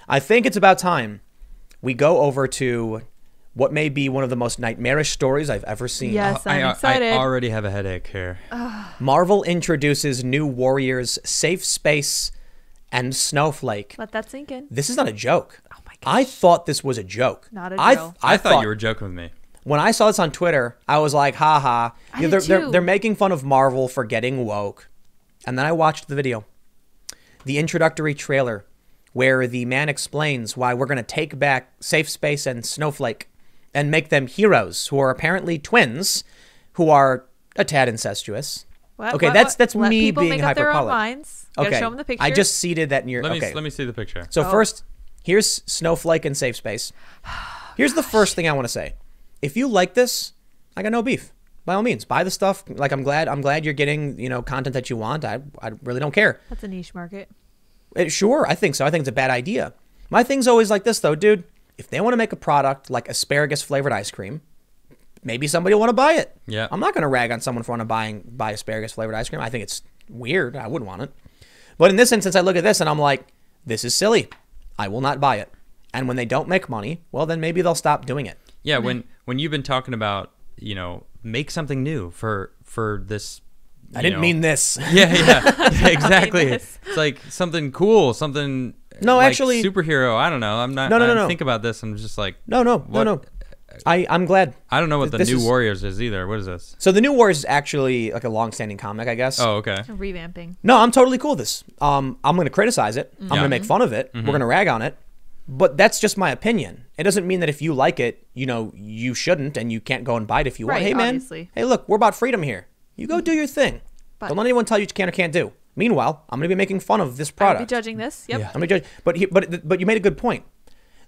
I think it's about time we go over to what may be one of the most nightmarish stories I've ever seen. Yes, I'm excited. I already have a headache here. Marvel introduces new warriors, safe space, and snowflake. Let that sink in. This is not a joke. Oh my gosh. I thought this was a joke. Not a joke. I thought you were joking with me. When I saw this on Twitter, I was like, haha. I did too. They're making fun of Marvel for getting woke. And then I watched the video. The introductory trailer where the man explains why we're going to take back Safe Space and Snowflake and make them heroes who are apparently twins who are a tad incestuous. Okay, that's Let me people being make up their own hyperbolic. minds. You gotta Okay, show them the picture. I just seeded that near. Let me see the picture. So first, here's Snowflake and Safe Space. Here's the first thing I want to say. If you like this, I got no beef. By all means, buy the stuff. Like I'm glad you're getting, content that you want. I really don't care. That's a niche market. Sure, I think so. I think it's a bad idea. My thing's always like this though, dude. If they want to make a product like asparagus flavored ice cream, maybe somebody will want to buy it. Yeah. I'm not going to rag on someone for want to buy asparagus flavored ice cream. I think it's weird. I wouldn't want it. But in this instance, I look at this and I'm like, this is silly. I will not buy it. And when they don't make money, well, then maybe they'll stop doing it. Yeah, when you've been talking about, make something new for this. I didn't mean this. Yeah, exactly. It's like something cool, something. No, like actually, superhero. I don't know. I'm not. No. Think about this. I'm just like. No. I'm glad. I don't know what the New Warriors is either. What is this? So the New Warriors is actually like a long-standing comic, I guess. Oh, okay. A revamping. No, I'm totally cool with this. I'm going to criticize it. I'm going to make fun of it. We're going to rag on it. But that's just my opinion. It doesn't mean that if you like it, you shouldn't and you can't go and buy it if you want. Hey, man. Obviously. Hey, look, we're about freedom here. You go do your thing. Don't let anyone tell you what you can or can't do. Meanwhile, I'm going to be making fun of this product. I'll be judging this. Yep. I'm going to judge. But you made a good point.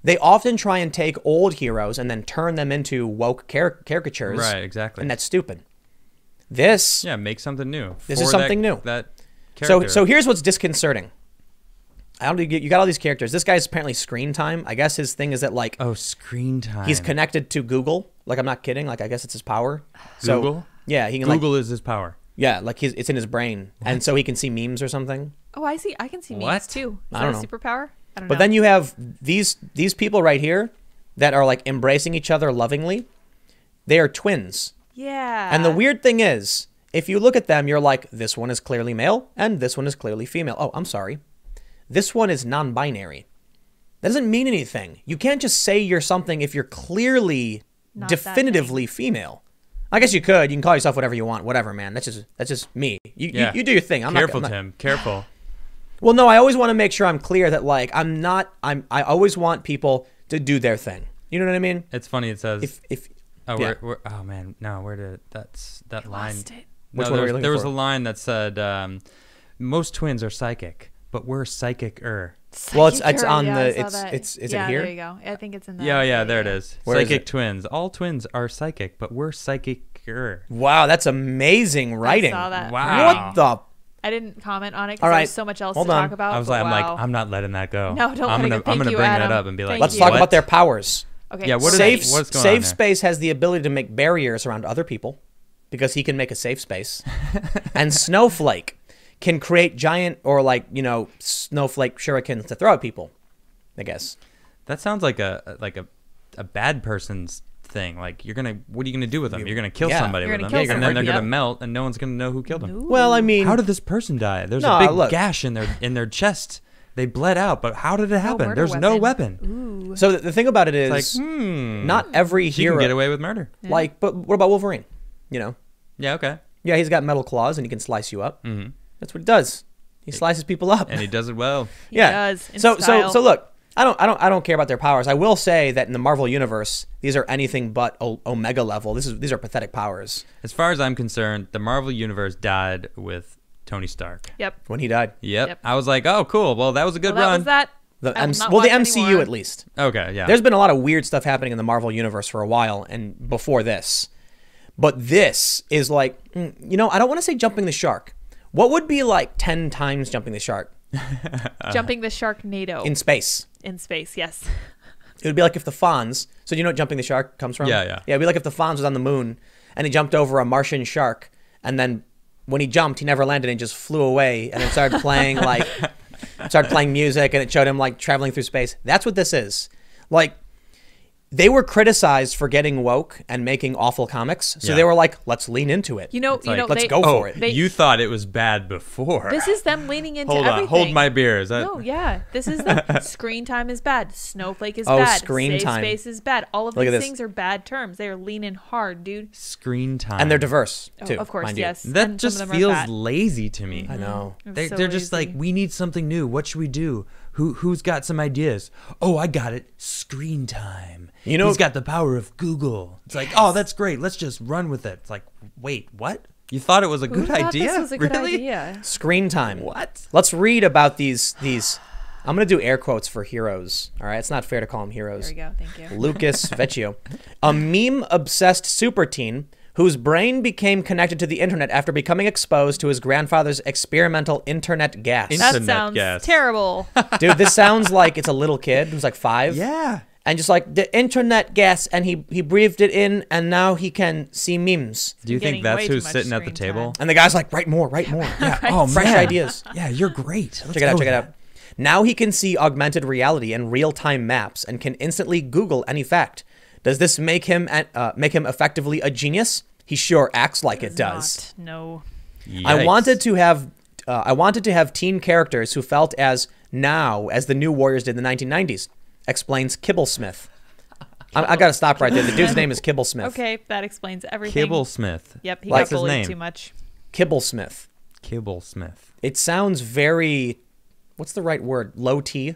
They often try and take old heroes and then turn them into woke caricatures. Right, exactly. And that's stupid. This... Yeah, make something new. This is something new. That character. So here's what's disconcerting. You got all these characters. This guy's apparently screen time. I guess his thing is that like... Oh, screen time. He's connected to Google. Like, I'm not kidding. Like, I guess it's his power. Google? Yeah, he can Google is his power. Yeah, like it's in his brain. What? And so he can see memes or something. Oh, I see. I can see memes too. Is that a superpower? I don't know. But then you have these people right here that are like embracing each other lovingly. They are twins. Yeah. And the weird thing is, if you look at them, you're like, this one is clearly male and this one is clearly female. Oh, I'm sorry. This one is non-binary. That doesn't mean anything. You can't just say you're something if you're clearly definitively female. I guess you could. You can call yourself whatever you want. Whatever, man. That's just me. You do your thing. Careful, Tim. Careful. Well, no, I always want to make sure I'm clear that like I always want people to do their thing. You know what I mean? It's funny. It says oh man, no, where did that line? Lost it. Which one were you looking there was for? a line that said most twins are psychic, but we're psychic-er. Well, it's on the is it here? There you go. I think it's in that. Yeah, there it is. Where psychic is it? Twins. All twins are psychic, but we're psychic-er. Wow, that's amazing writing. I saw that. Wow. What the? I didn't comment on it because there's so much else to talk about. I was like, I'm not letting that go. No, don't I'm let it go. I'm gonna Thank bring you, that Adam. up and be like, Let's talk about their powers. Okay. Yeah, what's going on Safe there? Space has the ability to make barriers around other people because he can make a safe space. And Snowflake can create giant or snowflake shurikens to throw at people, I guess. That sounds like a bad person's thing. Like what are you gonna do with them? You're gonna kill somebody with them, and then they're gonna melt, and no one's gonna know who killed them. Ooh. Well, I mean, how did this person die? There's a big gash in their chest. They bled out, but how did it happen? There's no weapon. Ooh. So the thing about it is, it's like, not every she hero can get away with murder. Yeah. But what about Wolverine? Yeah, okay. Yeah, he's got metal claws and he can slice you up. Mm-hmm. That's what he does. He slices people up, and he does it well. He does. So look, I don't care about their powers. I will say that in the Marvel universe, these are anything but Omega level. These are pathetic powers. As far as I'm concerned, the Marvel universe died with Tony Stark. Yep. When he died. Yep. I was like, oh, cool. Well, that was a good run. That was that. The MCU at least. Okay, yeah. There's been a lot of weird stuff happening in the Marvel universe for a while, and before this. But this is like, I don't want to say jumping the shark. What would be like 10 times jumping the shark? Jumping the Sharknado. In space. In space, yes. It would be like if the Fonz, so do you know what jumping the shark comes from? Yeah. Yeah, it'd be like if the Fonz was on the moon, and he jumped over a Martian shark, and then when he jumped, he never landed and just flew away, and it started playing like started playing music, and it showed him like traveling through space. That's what this is. Like, they were criticized for getting woke and making awful comics, so they were like, "Let's lean into it." Let's go for it. You thought it was bad before. This is them leaning into hold everything. on, hold my beer. No, yeah, this is them. Screen time is bad. Snowflake is bad. Screen time. Safe space is bad. All of these things are bad terms. They are leaning hard, dude. Screen time, and they're diverse too. Of course, yes. That just feels lazy to me. I know. They're just like, we need something new. What should we do? Who's got some ideas? Oh, I got it. Screen time. You know, he's got the power of Google. It's like, oh, that's great. Let's just run with it. It's like, wait, what? You thought it was a good idea? This was a good idea? Screen time. What? Let's read about these. I'm going to do air quotes for heroes. All right, it's not fair to call them heroes. There we go. Thank you. Lucas Vecchio, a meme-obsessed super teen whose brain became connected to the internet after becoming exposed to his grandfather's experimental internet gas. That sounds terrible. Dude, this sounds like it's a little kid who's like 5. Yeah. And just like the internet gas, and he breathed it in, and now he can see memes. Do you think that's who's sitting at the table? And the guy's like, write more. Yeah. Oh, fresh ideas. Yeah, you're great. Check it out. Now he can see augmented reality and real-time maps and can instantly Google any fact. Does this make him effectively a genius? He sure acts like it does. No. Yikes. I wanted to have teen characters who felt as the new Warriors did in the 1990s. Explains Kibblesmith. I got to stop right there. The dude's name is Kibblesmith. Okay, that explains everything. Kibblesmith. Yep, he got bullied too much. Kibblesmith. It sounds very, what's the right word? Low T,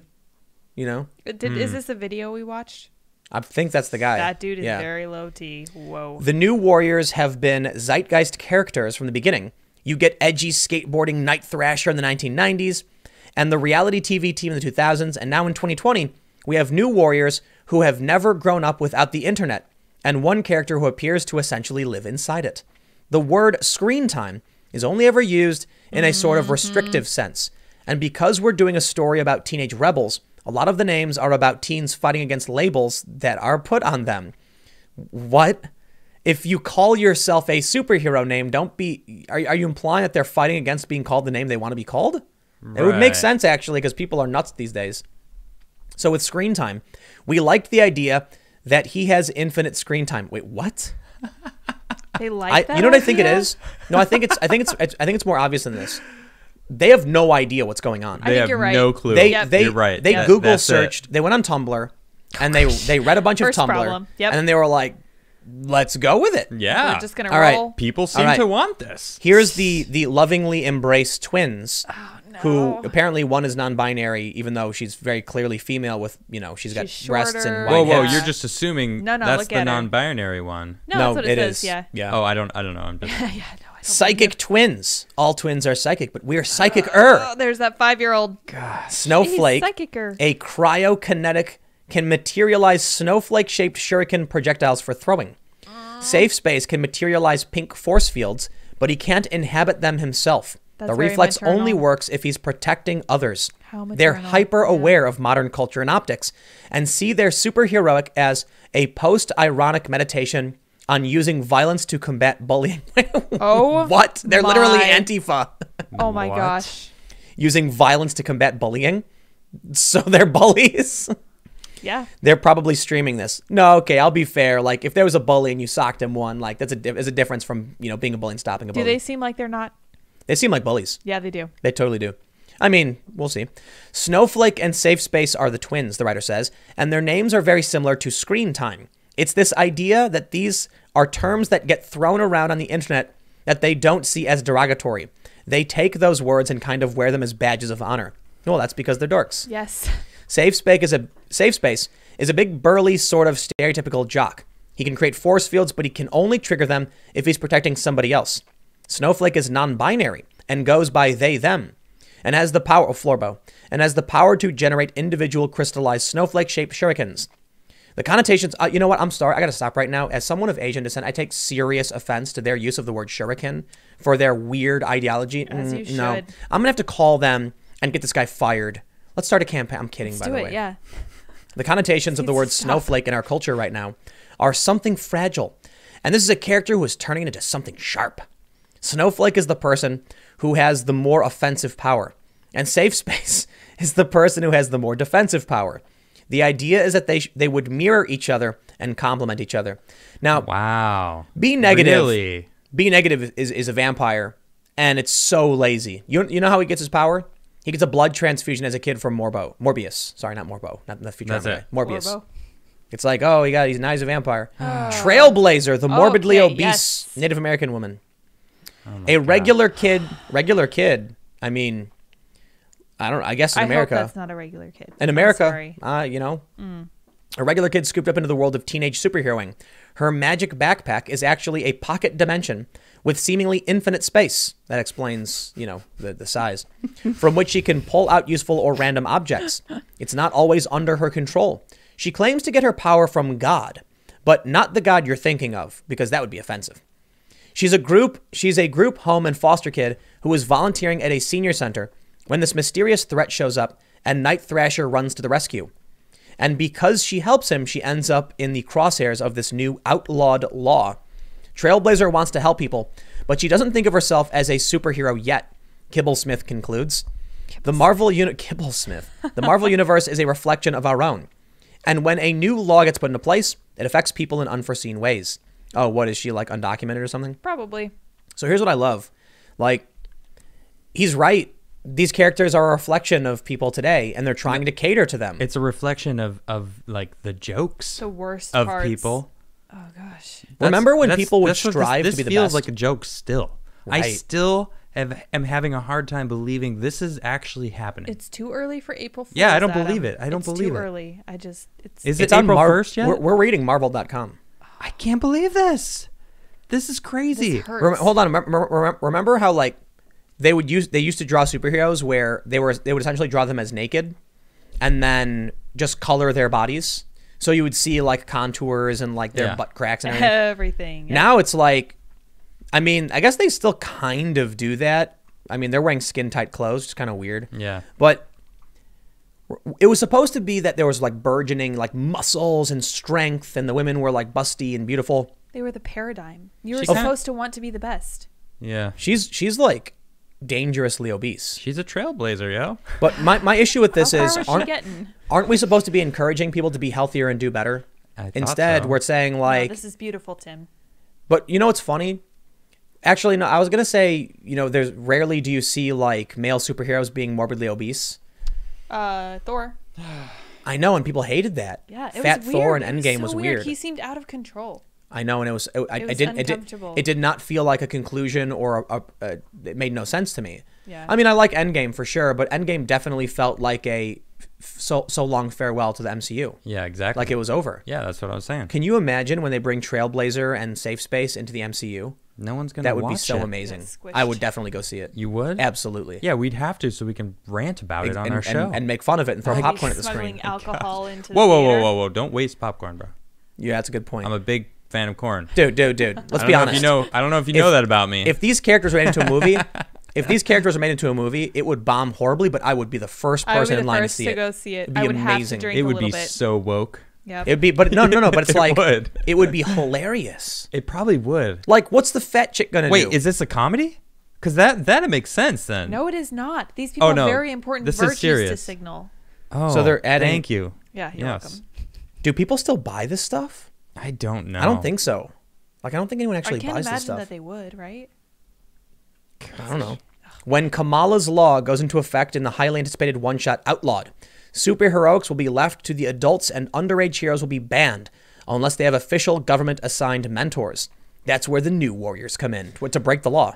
you know? Is this a video we watched? I think that's the guy. That dude is very low T. Whoa. The new Warriors have been zeitgeist characters from the beginning. You get edgy skateboarding Night Thrasher in the 1990s, and the reality TV team in the 2000s, and now in 2020, we have new Warriors who have never grown up without the internet, and one character who appears to essentially live inside it. The word screen time is only ever used in a sort of restrictive sense, and because we're doing a story about teenage rebels, a lot of the names are about teens fighting against labels that are put on them. What? If you call yourself a superhero name, are you implying that they're fighting against being called the name they want to be called? Right. It would make sense, actually, because people are nuts these days. So with screen time, we liked the idea that he has infinite screen time. Wait, what? They like that. You know what I think it is? No, I think it's more obvious than this. They have no idea what's going on. I think you're right. No clue. You're right. They Google searched. They went on Tumblr, and they read a bunch of Tumblr, and then they were like, "Let's go with it." Yeah, we're just gonna roll. Right. People seem to want this. Here's the lovingly embraced twins. Who apparently one is non-binary, even though she's very clearly female with, she's got breasts and white Whoa, hips. you're just assuming that's the non-binary one. No, that's what it says, is. Yeah. Oh, I don't know. I'm just... Psychic twins. All twins are psychic, but we're psychic-er. There's that 5-year-old. Snowflake, psychic-er. A cryokinetic, can materialize snowflake-shaped shuriken projectiles for throwing. Safe Space can materialize pink force fields, but he can't inhabit them himself. The reflex only works if he's protecting others. They're hyper-aware of modern culture and optics and see their superheroic as a post-ironic meditation on using violence to combat bullying. Oh, what? They're literally Antifa. Oh my gosh. Using violence to combat bullying? So they're bullies? Yeah. They're probably streaming this. No, okay, I'll be fair. Like, if there was a bully and you socked him one, like, there's a difference from, being a bully and stopping a bully. Do they seem like they're not? They seem like bullies. Yeah, they do. They totally do. I mean, we'll see. Snowflake and Safe Space are the twins, the writer says, and their names are very similar to screen time. It's this idea that these are terms that get thrown around on the internet that they don't see as derogatory. They take those words and kind of wear them as badges of honor. Well, that's because they're dorks. Yes. Safe Space is a big, burly, sort of stereotypical jock. He can create force fields, but he can only trigger them if he's protecting somebody else. Snowflake is non-binary and goes by they, them, and has the power of Floorbow, and has the power to generate individual crystallized snowflake-shaped shurikens. The connotations, you know what, I'm sorry, I gotta stop right now. As someone of Asian descent, I take serious offense to their use of the word shuriken for their weird ideology. As you should. No, I'm gonna have to call them and get this guy fired. Let's start a campaign. I'm kidding, by the way. Yeah. The connotations of the word snowflake in our culture right now are something fragile, and this is a character who is turning it into something sharp. Snowflake is the person who has the more offensive power, and Safe Space is the person who has the more defensive power. The idea is that they would mirror each other and complement each other. Now, wow. B negative. Really? B negative is a vampire, and it's so lazy. You know how he gets his power? He gets a blood transfusion as a kid from Morbius. Sorry, not Morbo. Not the future. That's it. Morbius. Morbo. It's like, oh, now he's a vampire. Trailblazer, the morbidly Okay, obese yes. Native American woman. Oh A regular kid. I mean, I guess in I America. hope that's not a regular kid. In I'm America, sorry. A regular kid scooped up into the world of teenage superheroing. Her magic backpack is actually a pocket dimension with seemingly infinite space. That explains, the size, from which she can pull out useful or random objects. It's not always under her control. She claims to get her power from God, but not the God you're thinking of, because that would be offensive. She's a group home and foster kid who was volunteering at a senior center when this mysterious threat shows up and Night Thrasher runs to the rescue. And because she helps him, she ends up in the crosshairs of this new outlawed law. Trailblazer wants to help people, but she doesn't think of herself as a superhero yet, Kibblesmith concludes. The Marvel universe is a reflection of our own. And when a new law gets put into place, it affects people in unforeseen ways. Oh, what is she, like undocumented or something? Probably. So here's what I love. Like, he's right. These characters are a reflection of people today, and they're trying to cater to them. It's a reflection of like the jokes The worst of parts. people. Oh gosh. Remember when people would that's what strive this to be the feels best? like a joke still. I Right. still am having a hard time believing this is actually happening. It's too early for April Fool's. Yeah, I don't Adam. believe it. I don't It's believe too it. early. Is It's it on April 1st yet? We're reading Marvel.com. I can't believe this. This is crazy. This hurts. Hold on. Remember how like they used to draw superheroes where they would essentially draw them as naked, and then just color their bodies. So you would see like contours and like their butt cracks and everything. Everything. Yeah. Now it's like, I mean, I guess they still kind of do that. I mean, they're wearing skin tight clothes, it's kind of weird. Yeah. But it was supposed to be that there was like burgeoning like muscles and strength, and the women were like busty and beautiful. They were the paradigm. You were She kinda- supposed to want to be the best. Yeah. She's like dangerously obese. She's a trailblazer, yo. But my issue with this How is far was she getting? aren't we supposed to be encouraging people to be healthier and do better? I thought Instead, so. we're saying No, like, this is beautiful, Tim. but you know what's funny? Actually, no, I was gonna say, there's rarely do you see like male superheroes being morbidly obese. Thor. I know, and people hated that. Yeah, it Fat was Thor weird. in It Endgame so was weird. He seemed out of control. I know, and it was uncomfortable. it did not feel like a conclusion or it made no sense to me. Yeah. I mean, I like Endgame for sure, but Endgame definitely felt like a so long farewell to the MCU. Yeah, exactly. Like it was over. Yeah, that's what I was saying. Can you imagine when they bring Trailblazer and Safe Space into the MCU? No one's gonna. That would watch be so it. amazing. Get squished. I would definitely go see it. You would? Absolutely. Yeah, we'd have to, so we can rant about it on our show. And make fun of it and throw Maybe popcorn at the smuggling screen. alcohol into the Whoa, whoa, theater. whoa, whoa, whoa! Don't waste popcorn, bro. Yeah, that's a good point. I'm a big fan of corn. Dude. Let's I be don't know honest. if you know. I don't know if you know that about me. If these characters were made into a movie, it would bomb horribly, but I would be the first I would person be in the line to first see to it. go see it. It'd be I would have to amazing. drink it a would little be bit. so woke. Yep. It'd be, but no, but it's It like would. it would be hilarious. It probably would. Like, what's the fat chick gonna do? Wait, is this a comedy? Because that makes sense then. No, it is not. These people no. have very important This is virtues to serious. signal. Oh, So they're adding- Thank you. Yeah, you're Yes. welcome. do people still buy this stuff? I don't know. I don't think so. Like, I don't think anyone I actually can't buys this imagine stuff. that they would, right? I don't know. When Kamala's law goes into effect in the highly anticipated one-shot Outlawed, superheroics will be left to the adults and underage heroes will be banned unless they have official government-assigned mentors. That's where the new warriors come in, to break the law.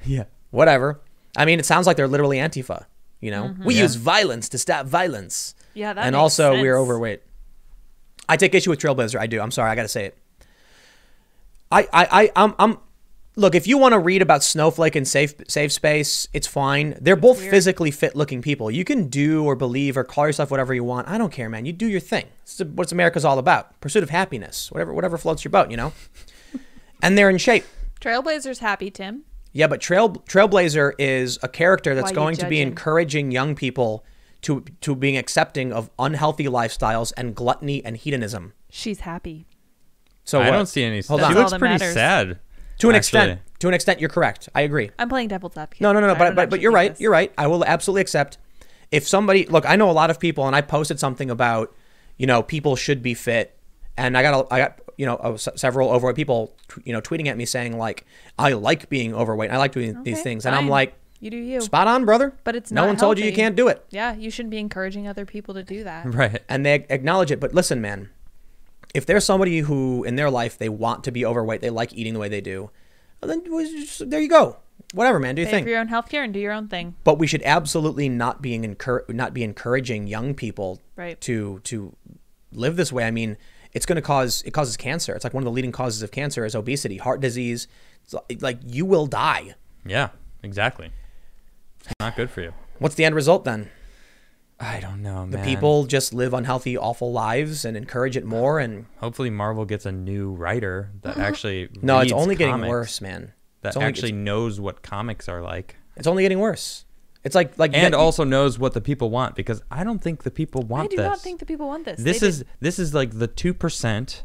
Yeah. Whatever. I mean, it sounds like they're literally Antifa. We Yeah. use violence to stop violence. Yeah, that And makes also, sense. we're overweight. I take issue with Trailblazer. I do. I'm sorry. I got to say it. I'm look, if you want to read about Snowflake and Safe Space, it's fine. They're both weird. physically fit looking people. You can do or believe or call yourself whatever you want. I don't care, man. You do your thing. It's what America's all about. Pursuit of happiness. Whatever floats your boat, And they're in shape. Trailblazer's happy, Tim. Yeah, but Trailblazer is a character that's Why you going to be judging? encouraging young people to being accepting of unhealthy lifestyles and gluttony and hedonism. She's happy. So I what? don't see any. Hold She on. That's all looks that pretty matters. sad. To an actually. extent. To an extent, you're correct. I agree. I'm playing devil's advocate. No. I don't But actually you're think right. this. You're right. I will absolutely accept. If somebody, look, I know a lot of people, and I posted something about, people should be fit, and I got several overweight people, tweeting at me saying like, I like being overweight, I like doing these things, and I'm like, you do you. Spot on, brother. But it's no not one told you healthy. can't do it. Yeah, you shouldn't be encouraging other people to do that. Right. And they acknowledge it. But listen, man, if there's somebody who in their life they want to be overweight, they like eating the way they do, well, then there you go. Whatever, man, do your Pay thing. for your own healthcare and do your own thing. But we should absolutely not be encouraging young people to live this way. I mean, it causes cancer. It's like one of the leading causes of cancer is obesity, heart disease. It's like you will die. Yeah, exactly. It's not good for you. What's the end result then? I don't know, man. The people just live unhealthy, awful lives and encourage it more. And hopefully Marvel gets a new writer that actually no, it's reads only comics, getting worse, man. That actually knows what comics are like. It's only getting worse. It's like and also knows what the people want, because I don't think the people want this. I do not think the people want this. This is like the 2%.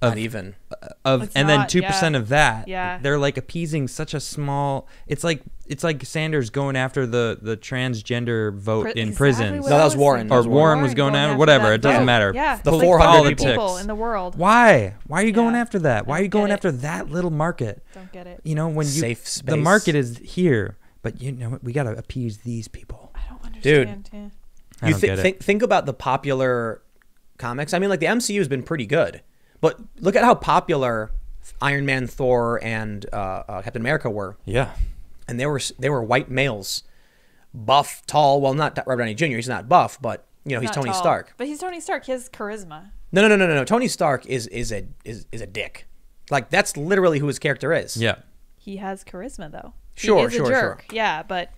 Not even and then 2% of that. Yeah. They're like appeasing such a small. It's like Sanders going after the transgender vote in prisons. No, that was Warren. Or Warren was going after whatever. It doesn't matter. Yeah, the 400 people in the world. Why are you going after that? Why are you going after that little market? Don't get it. When safe space. The market is here, but we got to appease these people. I don't understand. Dude, I don't get it. Think about the popular comics. I mean, like the MCU has been pretty good. But look at how popular Iron Man, Thor, and Captain America were. Yeah, and they were white males, buff, tall. Well, not Robert Downey Jr. He's not buff, but he's Tony Stark. But he's Tony Stark. He has charisma. No. Tony Stark is a dick. Like that's literally who his character is. Yeah. He has charisma though. Sure. Yeah, but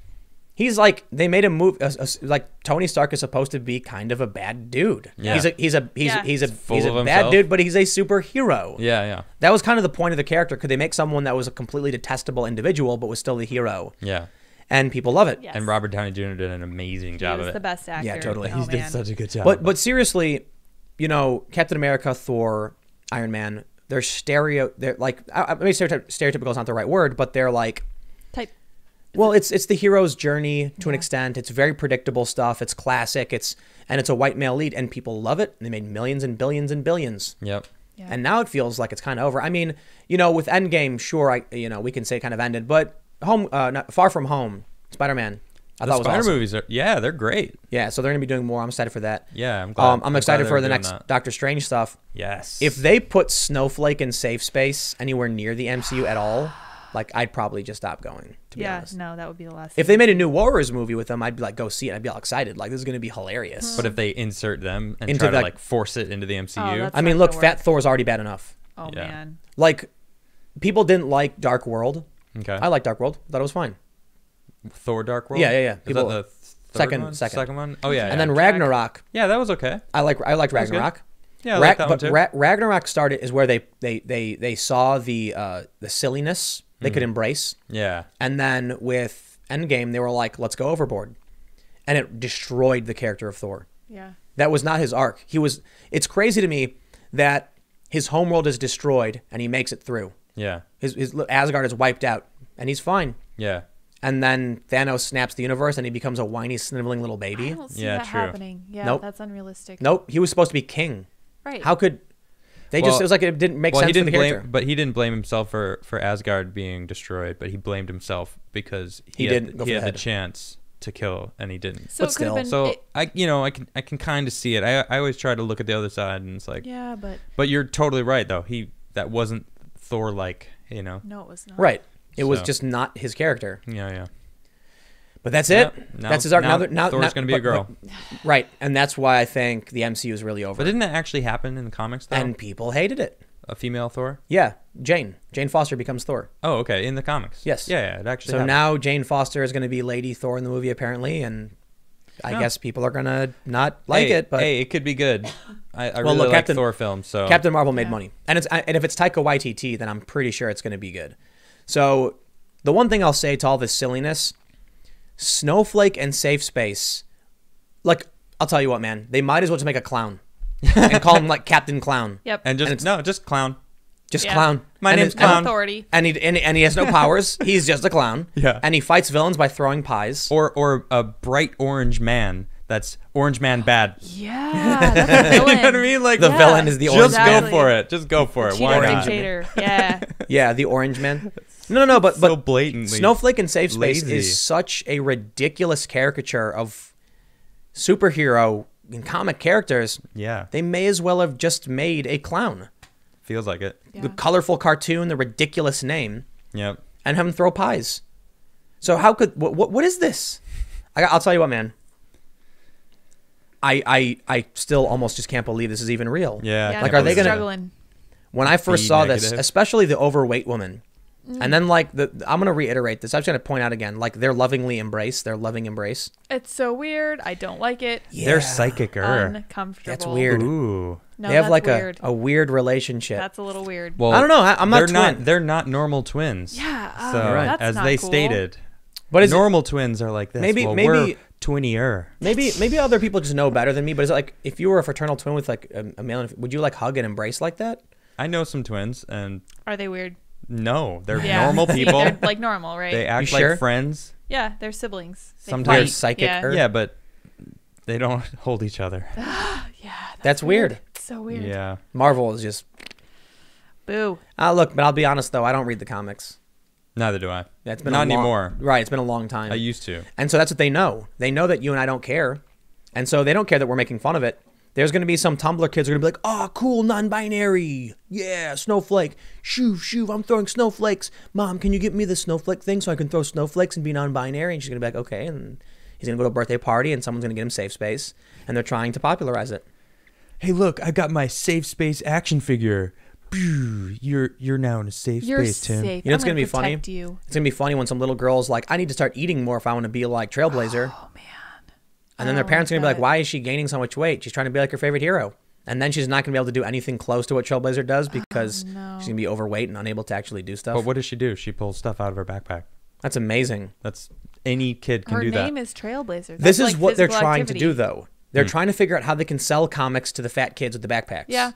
he's like they made him move like Tony Stark is supposed to be kind of a bad dude. Yeah. He's a bad dude, but he's a superhero. Yeah. That was kind of the point of the character. Could they make someone that was a completely detestable individual but was still the hero? Yeah. And people love it. Yes. And Robert Downey Jr. did an amazing job of it. He was the best actor. Yeah, totally. Oh, He did such a good job. But seriously, Captain America, Thor, Iron Man, they're like maybe stereotypical is not the right word, but they're like type. Well, it's the hero's journey to an extent. It's very predictable stuff. It's classic. It's a white male lead, and people love it. And they made millions and billions and billions. Yep. Yeah. And now it feels like it's kind of over. I mean, with Endgame, sure, we can say it kind of ended, but Far From Home, Spider-Man, I thought was Spider awesome. movies they're great. Yeah, so they're gonna be doing more. I'm excited for that. Yeah, I'm glad. I'm excited glad for the they're next doing that. Doctor Strange stuff. Yes. If they put Snowflake in safe space anywhere near the MCU at all, like I'd probably just stop going. To be honest. No, that would be the last. If they made a new Warriors movie with them, I'd be like, go see it. I'd be all excited. Like, this is going to be hilarious. But if they insert them and Into try to force it into the MCU, that's I mean, not look, gonna Fat work. Thor's already bad enough. Oh Yeah. man. Like, people didn't like Dark World. okay. I like Dark World. Thought it was fine. Thor: Dark World. Yeah. Is People, that the second one? Oh yeah. and then Ragnarok. yeah, that was okay. I liked was Ragnarok. Yeah, I like that one but too. Ragnarok started is where they saw the silliness they could embrace, Yeah. and then with Endgame they were like, let's go overboard, and it destroyed the character of Thor. Yeah. That was not his arc. It's crazy to me that his homeworld is destroyed and he makes it through. Yeah. His Asgard is wiped out and he's fine. Yeah. And then Thanos snaps the universe and he becomes a whiny, sniveling little I baby. don't see Yeah, that true. happening. Yeah, Nope. that's unrealistic. Nope, he was supposed to be king. Right. How could they Well- just? It was like it didn't make Well, sense he for didn't the character. but he didn't blame himself for Asgard being destroyed, but he blamed himself because He didn't go for he the had the head. chance to kill and he didn't. So But it could have been. still. So I can kind of see it. I always try to look at the other side, and it's like, yeah, but you're totally right though. That wasn't Thor like, no, it was not. Right. It was So- just not his character. Yeah. But that's it. Now- That's his arc. now Now Thor's gonna be a girl. Right. And that's why I think the MCU is really over. But didn't that actually happen in the comics though? And people hated it. A female Thor? Yeah. Jane Foster becomes Thor. Oh, okay, in the comics. Yes. Yeah, it actually So happened. now Jane Foster is going to be Lady Thor in the movie apparently, and I guess people are going to not like it. But hey, it could be good. I Well, really look, like Captain- Thor films, so Captain Marvel made money, and if it's Taika Waititi, then I'm pretty sure it's going to be good. So the one thing I'll say to all this silliness, Snowflake and Safe Space, like I'll tell you what, man, they might as well just make a clown and call him like Captain Clown. Yep. and just clown. Just Yeah. clown. My And name's it- No Clown. authority. And he has no powers. He's just a clown. Yeah. And he fights villains by throwing pies. Or a bright orange man. That's Orange Man bad. Yeah, that's a villain. You know what I mean? Like The Yeah. villain is the orange just man. go for it. Just go for it. Cheater Why not? dictator. Yeah. Yeah, the orange man. No, but So blatantly Snowflake in Safe Space lazy. is such a ridiculous caricature of superhero and comic characters. Yeah, They may as well have just made a clown. feels like it. Yeah. The colorful cartoon, the ridiculous name, Yep. and have him throw pies. So how could what is this? I'll tell you what, man. I still almost just can't believe this is even real. Yeah. Yeah, Like, no, are they I'm gonna- struggling? When I first Be saw this, negative. especially the overweight woman, and then like I'm gonna reiterate this. I'm just gonna point out again, like their loving embrace. It's so weird. I don't like it. They're psychicer. Uncomfortable. That's weird. Ooh. No, They have that's like weird. a weird relationship. That's a little weird. Well, I don't know. I'm not twin. They're not normal twins. Yeah, So right. that's as not they cool. stated, But is it, normal twins are like this. Maybe- well, maybe- we're twinnier. maybe other people just know better than me. But is it like if you were a fraternal twin with like a male, would you like hug and embrace like that? I know some twins, and Are they weird? no, they're Yeah. normal See, people. they're like normal, right? They act You sure? like friends. Yeah, they're siblings. They Sometimes- They're fight. psychic. Yeah. Yeah, but they don't hold each other. Yeah, That's weird. It's so weird. Yeah. Marvel is just. Boo. Look, but I'll be honest though, I don't read the comics. Neither do I. Yeah, it's been Not a long, anymore. Right, it's been a long time. I used to. And so that's what they know. They know that you and I don't care. And so they don't care that we're making fun of it. There's going to be some Tumblr kids who are going to be like, oh, cool, non-binary. Yeah, snowflake. Shoo, I'm throwing snowflakes. Mom, can you get me the snowflake thing so I can throw snowflakes and be non-binary? And she's going to be like, okay. And he's going to go to a birthday party and someone's going to get him Safe Space. And they're trying to popularize it. Hey, look, I got my safe space action figure. Pew, you're now in a safe You're space, Tim. safe. You know what's I'm going to be funny? protect You. It's going to be funny when some little girl's like, I need to start eating more if I want to be like Trailblazer. Oh man. And then their Oh, parents are going to be like, God. why is she gaining so much weight? She's trying to be like her favorite hero. And then she's not going to be able to do anything close to what Trailblazer does because no. she's going to be overweight and unable to actually do stuff. But what does she do? She pulls stuff out of her backpack. That's amazing. That's any kid can Her do name that. is Trailblazer. This That's is like what they're physical trying activity. to do, though. They're trying to figure out how they can sell comics to the fat kids with the backpacks. Yeah,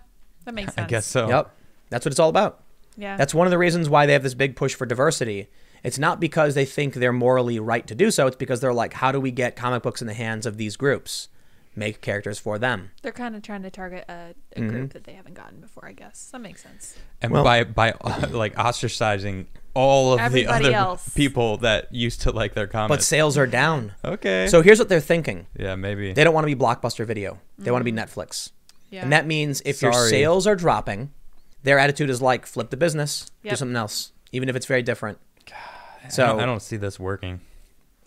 that makes sense. I guess so. Yep. That's what it's all about. Yeah. That's one of the reasons why they have this big push for diversity. It's not because they think they're morally right to do so. It's because they're like, how do we get comic books in the hands of these groups? Make characters for them. They're kind of trying to target a group that they haven't gotten before, I guess. That makes sense. And Well- by like ostracizing all of Everybody the other else. people that used to like their But comments. sales are down. Okay. So here's what they're thinking. yeah, maybe. They don't want to be Blockbuster Video. They want to be Netflix. Yeah. And that means if your Sorry. sales are dropping, their attitude is like, flip the business, do Yep. something else, even if it's very different. I don't see this working.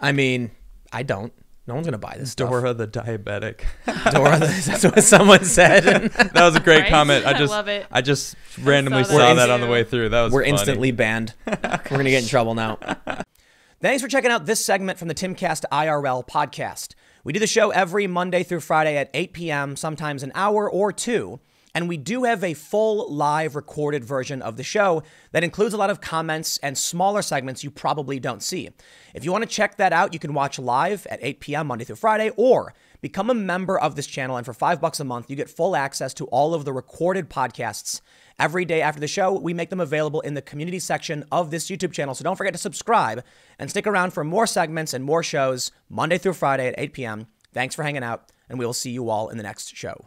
I mean, I don't. No one's going to buy this stuff. Dora the diabetic. Dora, that's what someone said. That was a great Right? comment. I love it. I just randomly saw saw that that on the too. way through. That was We're funny. instantly banned. We're going to get in trouble now. Thanks for checking out this segment from the Timcast IRL podcast. We do the show every Monday through Friday at 8 p.m., sometimes an hour or two. And we do have a full live recorded version of the show that includes a lot of comments and smaller segments you probably don't see. If you want to check that out, you can watch live at 8 p.m. Monday through Friday, or become a member of this channel. And for $5 a month, you get full access to all of the recorded podcasts. Every day after the show, we make them available in the community section of this YouTube channel. So don't forget to subscribe and stick around for more segments and more shows Monday through Friday at 8 p.m. Thanks for hanging out, and we will see you all in the next show.